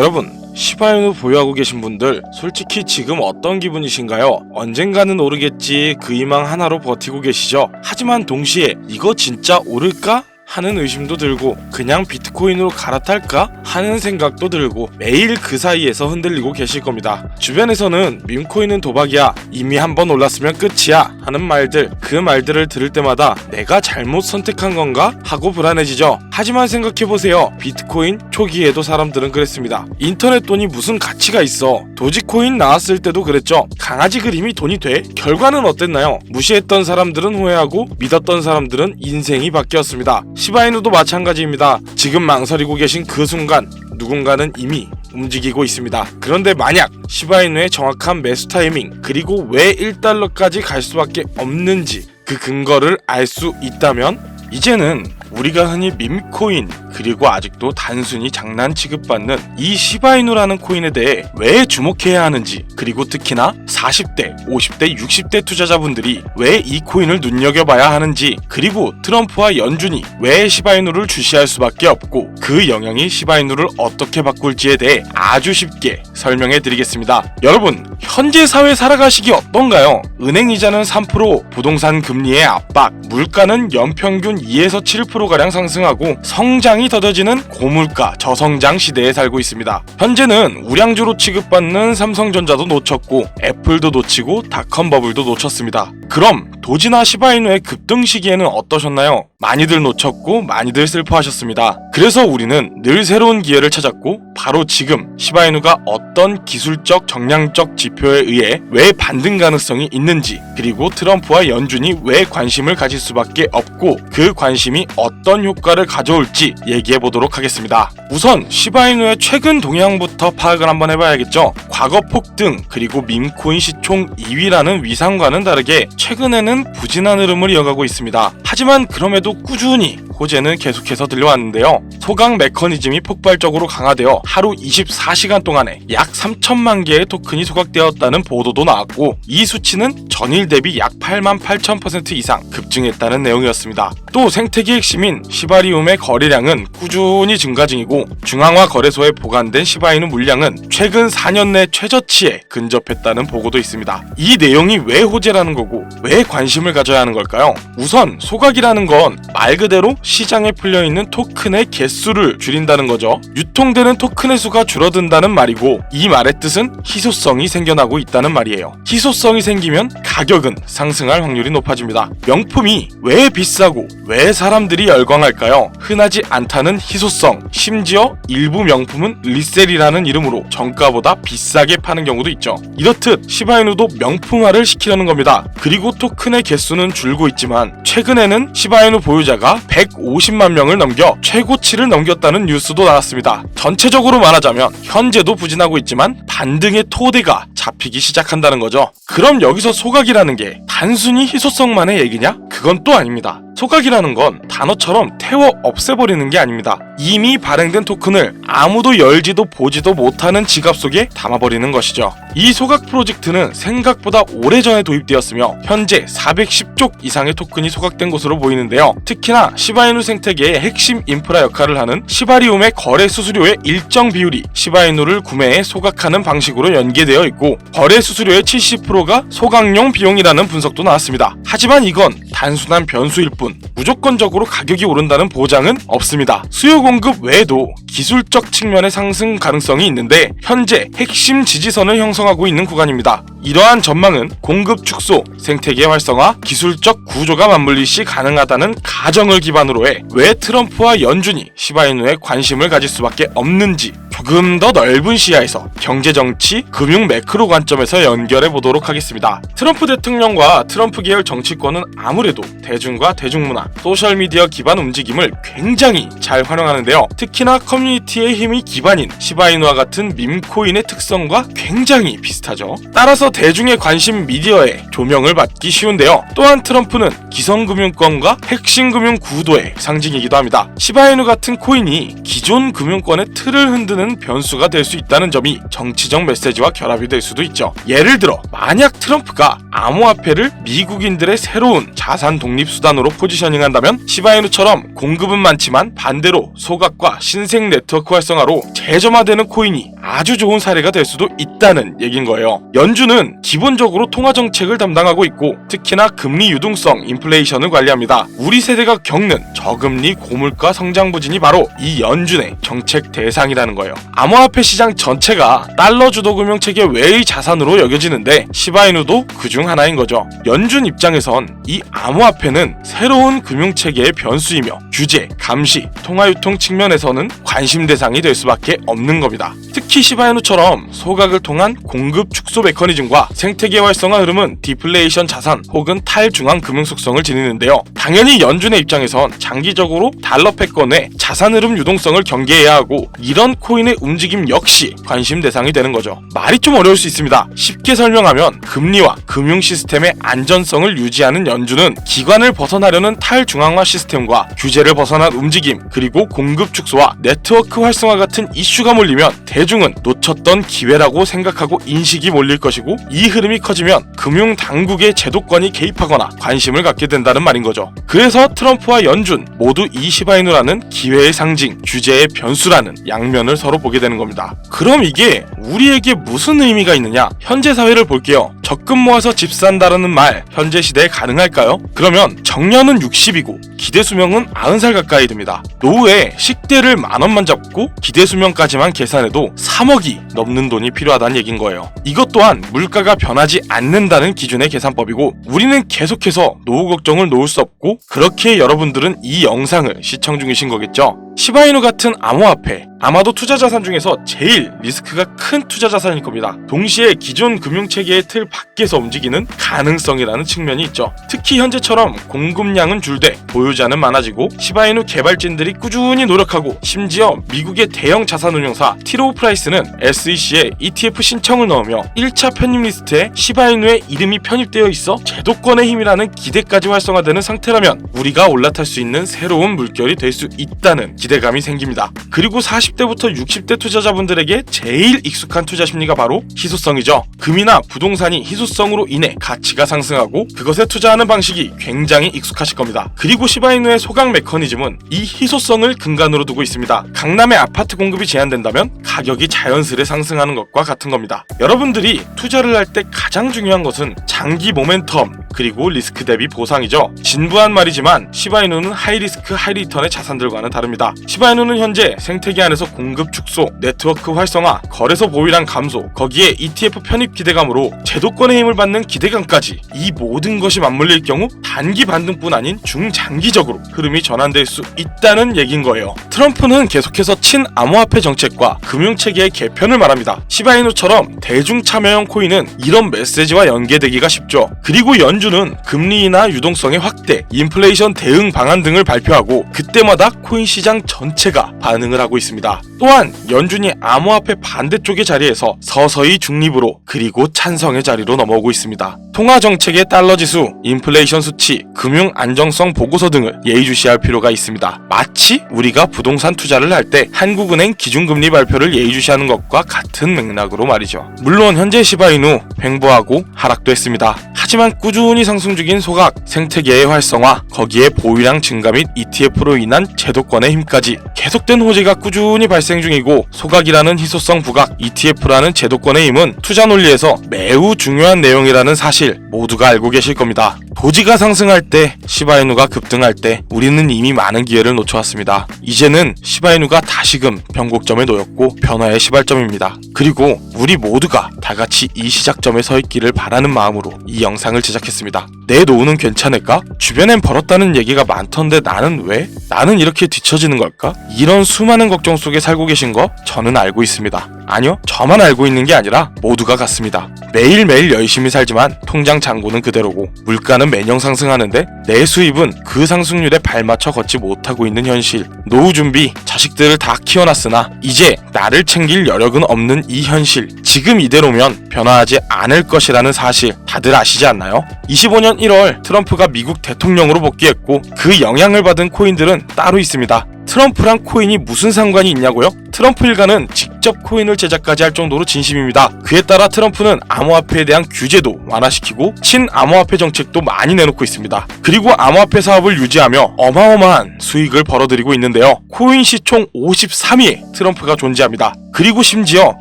여러분, 시바이누 보유하고 계신 분들 솔직히 지금 어떤 기분이신가요? 언젠가는 오르겠지 그 희망 하나로 버티고 계시죠? 하지만 동시에 이거 진짜 오를까? 하는 의심도 들고 그냥 비트코인으로 갈아탈까? 하는 생각도 들고 매일 그 사이에서 흔들리고 계실 겁니다. 주변에서는 밈코인은 도박이야, 이미 한번 올랐으면 끝이야 하는 말들, 그 말들을 들을 때마다 내가 잘못 선택한 건가? 하고 불안해지죠. 하지만 생각해보세요. 비트코인 초기에도 사람들은 그랬습니다. 인터넷 돈이 무슨 가치가 있어. 도지코인 나왔을 때도 그랬죠. 강아지 그림이 돈이 돼? 결과는 어땠나요? 무시했던 사람들은 후회하고 믿었던 사람들은 인생이 바뀌었습니다. 시바이누도 마찬가지입니다. 지금 망설이고 계신 그 순간 누군가는 이미 움직이고 있습니다. 그런데 만약 시바이누의 정확한 매수 타이밍, 그리고 왜 1달러까지 갈 수밖에 없는지 그 근거를 알 수 있다면 이제는 우리가 흔히 밈코인, 그리고 아직도 단순히 장난 취급받는 이 시바이누라는 코인에 대해 왜 주목해야 하는지, 그리고 특히나 40대, 50대, 60대 투자자분들이 왜 이 코인을 눈여겨봐야 하는지, 그리고 트럼프와 연준이 왜 시바이누를 주시할 수밖에 없고 그 영향이 시바이누를 어떻게 바꿀지에 대해 아주 쉽게 설명해 드리겠습니다. 여러분, 현재 사회 살아가시기 어떤가요? 은행 이자는 3%, 부동산 금리의 압박, 물가는 연평균 2에서 7%가량 상승하고 성장이 더뎌지는 고물가, 저성장 시대에 살고 있습니다. 현재는 우량주로 취급받는 삼성전자도 놓쳤고 애플도 놓치고 닷컴 버블도 놓쳤습니다. 그럼 도지나 시바이누의 급등 시기에는 어떠셨나요? 많이들 놓쳤고 많이들 슬퍼하셨습니다. 그래서 우리는 늘 새로운 기회를 찾았고 바로 지금 시바이누가 어떤 기술적, 정량적 지표에 의해 왜 반등 가능성이 있는지, 그리고 트럼프와 연준이 왜 관심을 가질 수밖에 없고 그 관심이 어떤 효과를 가져올지 얘기해 보도록 하겠습니다. 우선 시바이누의 최근 동향부터 파악을 한번 해봐야겠죠. 과거 폭등, 그리고 밈코인 시총 2위라는 위상과는 다르게 최근에는 부진한 흐름을 이어가고 있습니다. 하지만 그럼에도 꾸준히 호재는 계속해서 들려왔는데요. 소강 메커니즘이 폭발적으로 강화되어 하루 24시간 동안에 약 3천만 개의 토큰이 소각되었다는 보도도 나왔고 이 수치는 전일 대비 약 88,000% 이상 급증했다는 내용이었습니다. 또 생태계 핵심인 시바리움의 거래량은 꾸준히 증가 중이고 중앙화 거래소에 보관된 시바이누 물량은 최근 4년 내 최저치에 근접했다는 보고도 있습니다. 이 내용이 왜 호재라는 거고 왜 관심을 가져야 하는 걸까요? 우선 소각이라는 건 말 그대로 시장에 풀려있는 토큰의 개수를 줄인다는 거죠. 유통되는 토큰의 수가 줄어든다는 말이고 이 말의 뜻은 희소성이 생겨나고 있다는 말이에요. 희소성이 생기면 가격은 상승할 확률이 높아집니다. 명품이 왜 비싸고 왜 사람들이 열광할까요? 흔하지 않다는 희소성, 심지어 일부 명품은 리셀이라는 이름으로 정가보다 비싸게 파는 경우도 있죠. 이렇듯 시바이누도 명품화를 시키려는 겁니다. 그리고 토큰의 개수는 줄고 있지만 최근에는 시바이누 보유자가 150만 명을 넘겨 최고치를 넘겼다는 뉴스도 나왔습니다. 전체적으로 말하자면 현재도 부진하고 있지만 반등의 토대가 잡히기 시작한다는 거죠. 그럼 여기서 소각이라는 게 단순히 희소성만의 얘기냐? 그건 또 아닙니다. 소각이라는 건 단어처럼 태워 없애버리는 게 아닙니다. 이미 발행된 토큰을 아무도 열지도 보지도 못하는 지갑 속에 담아버리는 것이죠. 이 소각 프로젝트는 생각보다 오래전에 도입되었으며 현재 410쪽 이상의 토큰이 소각된 것으로 보이는데요. 특히나 시바이누 생태계의 핵심 인프라 역할을 하는 시바리움의 거래 수수료의 일정 비율이 시바이누를 구매해 소각하는 방식으로 연계되어 있고 거래 수수료의 70%가 소각용 비용이라는 분석도 나왔습니다. 하지만 이건 단순한 변수일 뿐 무조건적으로 가격이 오른다는 보장은 없습니다. 수요 공급 외에도 기술적 측면의 상승 가능성이 있는데 현재 핵심 지지선을 형성하고 있는 구간입니다. 이러한 전망은 공급 축소, 생태계 활성화, 기술적 구조가 맞물릴 시 가능하다는 가정을 기반으로 해 왜 트럼프와 연준이 시바이누에 관심을 가질 수밖에 없는지 조금 더 넓은 시야에서 경제, 정치, 금융 매크로 관점에서 연결해 보도록 하겠습니다. 트럼프 대통령과 트럼프 계열 정치권은 아무래도 대중과 대중문화, 소셜미디어 기반 움직임을 굉장히 잘 활용하는데요. 특히나 커뮤니티의 힘이 기반인 시바이누와 같은 밈코인의 특성과 굉장히 비슷하죠. 따라서 대중의 관심 미디어에 조명을 받기 쉬운데요. 또한 트럼프는 기성금융권과 핵심 금융 구도의 상징이기도 합니다. 시바이누 같은 코인이 기존 금융권의 틀을 흔드는 변수가 될 수 있다는 점이 정치적 메시지와 결합이 될 수도 있죠. 예를 들어 만약 트럼프가 암호화폐를 미국인들의 새로운 자산 독립 수단으로 포지셔닝한다면 시바이누처럼 공급은 많지만 반대로 소각과 신생 네트워크 활성화로 재점화되는 코인이 아주 좋은 사례가 될 수도 있다는 얘긴 거예요. 연준은 기본적으로 통화 정책을 담당하고 있고 특히나 금리 유동성, 인플레이션을 관리합니다. 우리 세대가 겪는 저금리 고물가 성장 부진이 바로 이 연준의 정책 대상이라는 거예요. 암호화폐 시장 전체가 달러 주도 금융 체계 외의 자산으로 여겨지는데 시바이누도 그중 하나인 거죠. 연준 입장에선 이 암호화폐는 새로운 금융 체계의 변수이며 규제, 감시, 통화 유통 측면에서는 관심 대상이 될 수밖에 없는 겁니다. 특히 시바이누처럼 소각을 통한 공급 축소 메커니즘과 생태계 활성화 흐름은 디플레이션 자산 혹은 탈중앙 금융 속성을 지니는데요. 당연히 연준의 입장에선 장기적으로 달러 패권의 자산 흐름 유동성을 경계해야 하고 이런 코인의 움직임 역시 관심 대상이 되는 거죠. 말이 좀 어려울 수 있습니다. 쉽게 설명하면 금리와 금융 시스템의 안전성을 유지하는 연준은 기관을 벗어나려는 탈중앙화 시스템과 규제를 벗어난 움직임 그리고 공급 축소와 네트워크 활성화 같은 이슈가 몰리면 대중은 놓쳤던 기회라고 생각하고 인식이 몰릴 것이고 이 흐름이 커지면 금융 당국의 제도권이 개입하거나 관심을 갖게 된다는 말인 거죠. 그래서 트럼프와 연준 모두 이 시바이누라는 기회의 상징, 규제의 변수라는 양면을 서로 보게 되는 겁니다. 그럼 이게 우리에게 무슨 의미가 있느냐? 현재 사회를 볼게요. 적금 모아서 집 산다라는 말 현재 시대에 가능할까요? 그러면 정년은 60이고 기대 수명은 90살 가까이 됩니다. 노후에 식대를 10,000원만 잡고 기대 수명까지만 계산해도 3억이 넘는 돈이 필요하다는 얘긴 거예요. 이것 또한 물가가 변하지 않는다는 기준의 계산법이고 우리는 계속해서 노후 걱정을 놓을 수 없고 그렇게 여러분들은 이 영상을 시청 중이신 거겠죠? 시바이누 같은 암호화폐 아마도 투자자산 중에서 제일 리스크가 큰 투자자산일 겁니다. 동시에 기존 금융체계의 틀 밖에서 움직이는 가능성이라는 측면이 있죠. 특히 현재처럼 공급량은 줄되 보유자는 많아지고 시바이누 개발진들이 꾸준히 노력하고 심지어 미국의 대형 자산운용사 티로우프라이스는 SEC에 ETF 신청을 넣으며 1차 편입 리스트에 시바이누의 이름이 편입되어 있어 제도권의 힘이라는 기대까지 활성화되는 상태라면 우리가 올라탈 수 있는 새로운 물결이 될 수 있다는 기대감이 생깁니다. 그리고 40대부터 60대 투자자분들에게 제일 익숙한 투자 심리가 바로 희소성이죠. 금이나 부동산이 희소성으로 인해 가치가 상승하고 그것에 투자하는 방식이 굉장히 익숙하실 겁니다. 그리고 시바이누의 소각 메커니즘은 이 희소성을 근간으로 두고 있습니다. 강남의 아파트 공급이 제한된다면 가격이 자연스레 상승하는 것과 같은 겁니다. 여러분들이 투자를 할 때 가장 중요한 것은 장기 모멘텀 그리고 리스크 대비 보상이죠. 진부한 말이지만 시바이누는 하이리스크 하이리턴의 자산들과는 다릅니다. 시바이누는 현재 생태계 안에서 공급 축소, 네트워크 활성화, 거래소 보유량 감소, 거기에 ETF 편입 기대감으로 제도권의 힘을 받는 기대감까지 이 모든 것이 맞물릴 경우 단기 반등뿐 아닌 중장기적으로 흐름이 전환될 수 있다는 얘긴 거예요. 트럼프는 계속해서 친암호화폐 정책과 금융체계의 개편을 말합니다. 시바이누처럼 대중 참여형 코인은 이런 메시지와 연계되기가 쉽죠. 그리고 연준은 금리 인하 유동성의 확대, 인플레이션 대응 방안 등을 발표하고 그때마다 코인 시장 전체가 반응을 하고 있습니다. 또한 연준이 암호화폐 반대쪽의 자리에서 서서히 중립으로 그리고 찬성의 자리로 넘어오고 있습니다. 통화 정책의 달러 지수, 인플레이션 수치, 금융 안정성 보고서 등을 예의주시할 필요가 있습니다. 마치 우리가 부동산 투자를 할 때 한국은행 기준금리 발표를 예의주시하는 것과 같은 맥락으로 말이죠. 물론 현재 시바이누 횡보하고 하락도 했습니다. 하지만 꾸준히 상승 중인 소각, 생태계의 활성화, 거기에 보유량 증가 및 ETF로 인한 제도권의 힘까지 계속된 호재가 꾸준히 발생 중이고 소각이라는 희소성 부각, ETF라는 제도권의 힘은 투자 논리에서 매우 중요한 내용이라는 사실 모두가 알고 계실 겁니다. 도지가 상승할 때, 시바이누가 급등할 때 우리는 이미 많은 기회를 놓쳐왔습니다. 이제는 시바이누가 다시금 변곡점에 놓였고 변화의 시발점입니다. 그리고 우리 모두가 다같이 이 시작점에 서 있기를 바라는 마음으로 이 영상을 제작했습니다. 내 노후는 괜찮을까? 주변엔 벌었다는 얘기가 많던데 나는 왜? 나는 이렇게 뒤처지는 걸까? 이런 수많은 걱정 속에 살고 계신 거 저는 알고 있습니다. 아니요, 저만 알고 있는 게 아니라 모두가 같습니다. 매일매일 열심히 살지만 통장 잔고는 그대로고 물가는 매년 상승하는데 내 수입은 그 상승률에 발맞춰 걷지 못하고 있는 현실. 노후 준비, 자식들을 다 키워놨으나 이제 나를 챙길 여력은 없는 이 현실. 지금 이대로면 변화하지 않을 것이라는 사실 다들 아시지 않나요? 25년 1월 트럼프가 미국 대통령으로 복귀했고 그 영향을 받은 코인들은 따로 있습니다. 트럼프랑 코인이 무슨 상관이 있냐고요? 트럼프 일가는 직접 코인을 제작까지 할 정도로 진심입니다. 그에 따라 트럼프는 암호화폐에 대한 규제도 완화시키고 친암호화폐 정책도 많이 내놓고 있습니다. 그리고 암호화폐 사업을 유지하며 어마어마한 수익을 벌어들이고 있는데요. 코인 시총 53위에 트럼프가 존재합니다. 그리고 심지어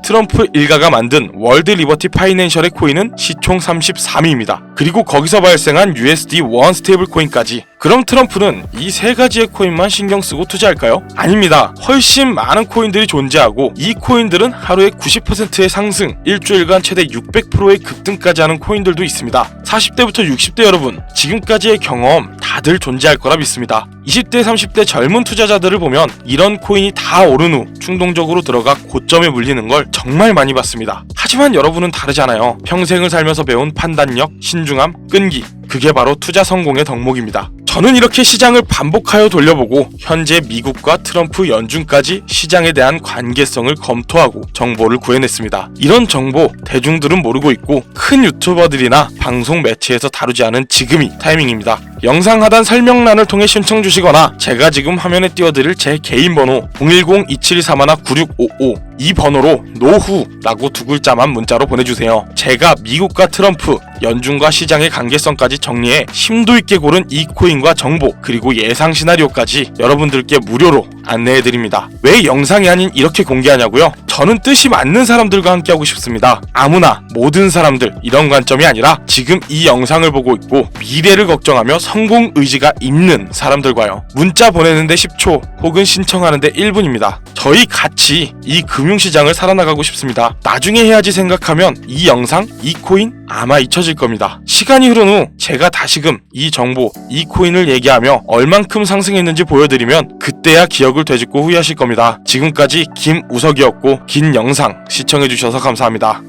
트럼프 일가가 만든 월드 리버티 파이낸셜의 코인은 시총 33위입니다. 그리고 거기서 발생한 USD 원 스테이블 코인까지. 그럼 트럼프는 이 세 가지의 코인만 신경 쓰고 투자할까요? 아닙니다. 훨씬 많은 코인들이 존재하고 이 코인들은 하루에 90%의 상승, 일주일간 최대 600%의 급등까지 하는 코인들도 있습니다. 40대부터 60대 여러분, 지금까지의 경험 다들 존재할 거라 믿습니다. 20대, 30대 젊은 투자자들을 보면 이런 코인이 다 오른 후 충동적으로 들어가 고점에 물리는 걸 정말 많이 봤습니다. 하지만 여러분은 다르잖아요. 평생을 살면서 배운 판단력, 신중함, 끈기, 그게 바로 투자 성공의 덕목입니다. 저는 이렇게 시장을 반복하여 돌려보고 현재 미국과 트럼프 연준까지 시장에 대한 관계성을 검토하고 정보를 구해냈습니다. 이런 정보 대중들은 모르고 있고 큰 유튜버들이나 방송 매체에서 다루지 않은 지금이 타이밍입니다. 영상 하단 설명란을 통해 신청 주시거나 제가 지금 화면에 띄워드릴 제 개인 번호 010-2731-9655 이 번호로 노후라고 두 글자만 문자로 보내주세요. 제가 미국과 트럼프, 연준과 시장의 관계성까지 정리해 심도 있게 고른 이 코인과 정보 그리고 예상 시나리오까지 여러분들께 무료로 안내해드립니다. 왜 영상이 아닌 이렇게 공개하냐고요? 저는 뜻이 맞는 사람들과 함께하고 싶습니다. 아무나, 모든 사람들 이런 관점이 아니라 지금 이 영상을 보고 있고 미래를 걱정하며 성공 의지가 있는 사람들과요. 문자 보내는데 10초 혹은 신청하는데 1분입니다. 저희 같이 이 금융시장을 살아나가고 싶습니다. 나중에 해야지 생각하면 이 영상, 이 코인 아마 잊혀질 겁니다. 시간이 흐른 후 제가 다시금 이 정보, 이 코인을 얘기하며 얼만큼 상승했는지 보여드리면 그때야 기억을 되짚고 후회하실 겁니다. 지금까지 김우석이었고 긴 영상 시청해주셔서 감사합니다.